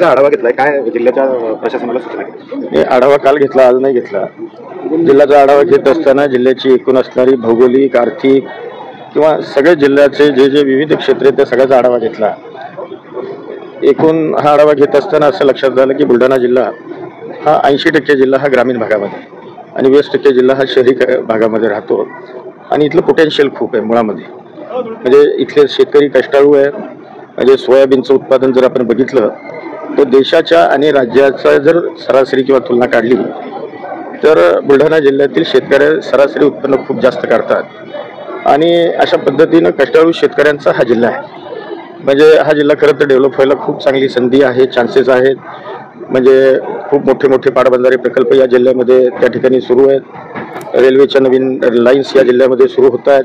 आढावा घेतलाय काय जिल्ह्याच्या प्रशासनाला सूचना केली? आढावा काल घेतला, आज नाही घेतला. जिल्ह्याचा आढावा घेत असताना जिल्ह्याची एकूण असणारी भौगोलिक, आर्थिक किंवा सगळे जिल्ह्याचे जे जे विविध क्षेत्र आहेत त्या सगळ्याचा आढावा घेतला. एकूण हा आढावा घेत असताना असं लक्षात झालं की बुलढाणा जिल्हा हा 80% जिल्हा हा ग्रामीण भागामध्ये आणि 20% जिल्हा हा शहरी भागामध्ये राहतो आणि इथलं पोटेन्शियल खूप आहे मुळामध्ये. म्हणजे इथले शेतकरी कष्टाळू आहे. म्हणजे सोयाबीनचं उत्पादन जर आपण बघितलं तर देशाच्या आणि राज्याचा जर सरासरी किंवा तुलना काढली तर बुलढाणा जिल्ह्यातील शेतकरी सरासरी उत्पन्न खूप जास्त काढतात आणि अशा पद्धतीनं कष्टाळू शेतकऱ्यांचा हा जिल्हा आहे. म्हणजे हा जिल्हा खरं तर डेव्हलप व्हायला खूप चांगली संधी आहे, चान्सेस आहेत. म्हणजे खूप मोठे मोठे पाटबंधारे प्रकल्प या जिल्ह्यामध्ये त्या ठिकाणी सुरू आहेत. रेल्वेच्या नवीन लाईन्स या जिल्ह्यामध्ये सुरू होत आहेत.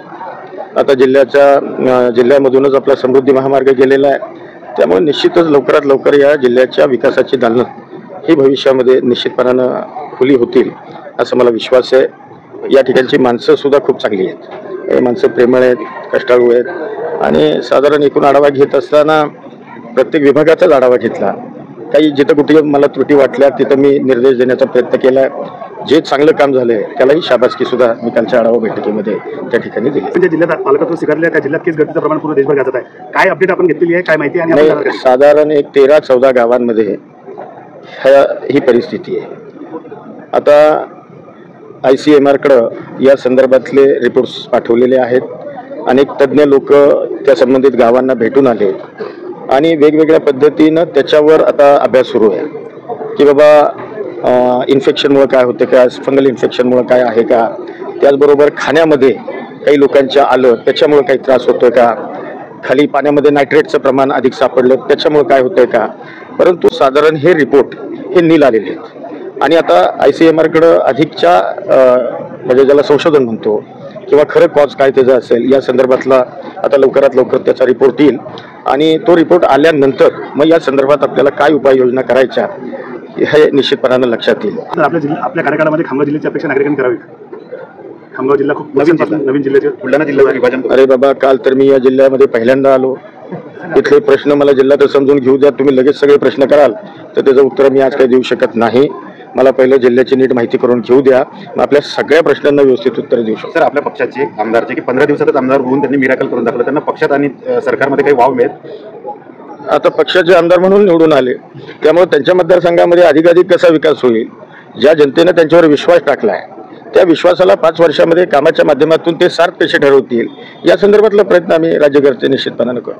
आता जिल्ह्यामधूनच आपला समृद्धी महामार्ग गेलेला आहे. त्यामुळे निश्चितच लवकरात लवकर या जिल्ह्याच्या विकासाची दालनं ही भविष्यामध्ये निश्चितपणानं खुली होतील असं मला विश्वास आहे. या ठिकाणची माणसं सुद्धा खूप चांगली आहेत. माणसं प्रेमळ आहेत, कष्टाळू आहेत आणि साधारण एकूण आढावा घेत असताना प्रत्येक विभागाचाच आढावा घेतला. काही जिथं कुठे मला त्रुटी वाटल्या तिथं मी निर्देश देण्याचा प्रयत्न केला. जे चांगलं काम झालंय त्यालाही शाबासकी सुद्धा मी कालच्या आढावा बैठकीमध्ये त्या ठिकाणी दिली. म्हणजे जिल्ह्यात पालकत्व स्वीकारले त्या जिल्ह्यात केस गळतीचं प्रमाण पूर्ण देशभर गाजत आहे. काय अपडेट आपण घेतलेली आहे, काय माहिती आणि साधारण एक 13-14 गावांमध्ये ही परिस्थिती आहे. आता ICMR-कडं या संदर्भातले रिपोर्ट्स पाठवलेले आहेत. अनेक तज्ज्ञ लोक त्या संबंधित गावांना भेटून आले आणि वेगवेगळ्या पद्धतीनं त्याच्यावर आता अभ्यास सुरू आहे की बाबा इन्फेक्शनमुळे काय होते का, फंगल इन्फेक्शनमुळे काय आहे का, त्याचबरोबर खाण्यामध्ये काही लोकांच्या आलं त्याच्यामुळे काही त्रास होतोय का, खाली पाण्यामध्ये नायट्रेटचं प्रमाण अधिक सापडलं त्याच्यामुळे काय होतंय का. परंतु साधारण हे रिपोर्ट हे नील आलेले आहेत आणि आता ICMR-कडं अधिकच्या म्हणजे ज्याला संशोधन म्हणतो किंवा खरं कॉज काय त्याचं असेल या संदर्भातला आता लवकरात लवकर त्याचा रिपोर्ट येईल आणि तो रिपोर्ट आल्यानंतर मग या संदर्भात आपल्याला काय उपाययोजना करायच्या हे निश्चितपणानं लक्षात येईल. आपल्या कार्यकाळामध्ये खामगाव जिल्ह्याची अपेक्षा नागरिकांनी करावी. खामगाव जिल्हा खूप नवीन जिल्ह्याचे बुलढाणा जिल्ह्याचं विभाजन. अरे बाबा, काल तर मी या जिल्ह्यामध्ये पहिल्यांदा आलो. इथले प्रश्न मला जिल्ह्यात समजून घेऊ द्या. तुम्ही लगेच सगळे प्रश्न कराल तर त्याचं उत्तर मी आज काही देऊ शकत नाही. मला पहिलं जिल्ह्याची नीट माहिती करून घेऊ द्या, मग आपल्या सगळ्या प्रश्नांना व्यवस्थित उत्तर देऊ शकतो. सर, आपल्या पक्षाचे आमदार जे की 15 दिवसातच आमदार होऊन त्यांनी मिराकल करून दाखवलं, त्यांना पक्षात आणि सरकारमध्ये काही वाव मिळेल? आता पक्षाचे आमदार म्हणून निवडून आले त्यामुळे त्यांच्या मतदारसंघामध्ये अधिकाधिक कसा विकास होईल, ज्या जनतेने त्यांच्यावर विश्वास टाकलाय त्या विश्वासाला 5 वर्षामध्ये कामाच्या माध्यमातून ते सार्थ कसे ठरवतील या संदर्भातला प्रयत्न आम्ही राज्यकर्ते निश्चितपणानं करू.